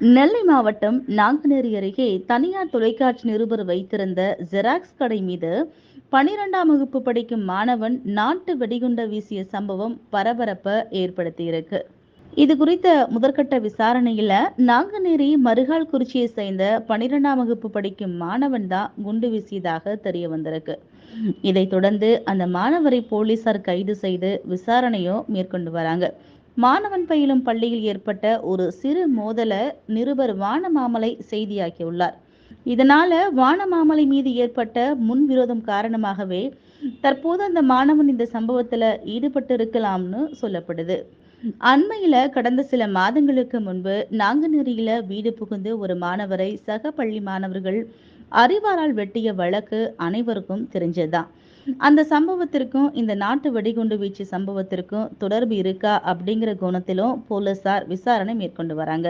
நெல்லை மாவட்டம் நாங்குநேரி அருகே தனியார் தொலைக்காட்சி நிருபர் வைத்திருந்த ஜெராக்ஸ் கடை மீது 12ஆம் வகுப்பு படிக்கும் மாணவன் நாட்டு வெடிகுண்ட வீசிய சம்பவம் பரபரப்பை ஏற்படுத்தியிருக்கு. இது குறித்த முதற்கட்ட விசாரணையில நாங்குநேரி மருகால்குறிச்சியை சேர்ந்த 12ஆம் வகுப்பு படிக்கும் மாணவன் தான் குண்டு வீசியதாக தெரிய வந்திருக்கு. இதைத் தொடர்ந்து அந்த மாணவரை போலீசார் கைது செய்து விசாரணையும் மேற்கொண்டு வராங்க. மாணவன் பயிலும் பள்ளியில் ஏற்பட்ட ஒரு சிறு மோதல நிருபர் வானமாமலை செய்தியாக்கியுள்ளார். இதனால வானமாமலை மீது ஏற்பட்ட முன்விரோதம் காரணமாகவே தற்போது அந்த மாணவன் இந்த சம்பவத்துல ஈடுபட்டு இருக்கலாம்னு சொல்லப்படுது. அண்மையில கடந்த சில மாதங்களுக்கு முன்பு நாங்குநேரியில வீடு புகுந்து ஒரு மாணவரை சக பள்ளி மாணவர்கள் அரிவாளால் வெட்டிய வழக்கு அனைவருக்கும் தெரிஞ்சதுதான். அந்த சம்பவத்திற்கும் இந்த நாட்டு வெடிகுண்டு வீச்சு சம்பவத்திற்கும் தொடர்பு இருக்கா அப்படிங்கிற கோணத்திலும் போலீசார் விசாரணை மேற்கொண்டு வராங்க.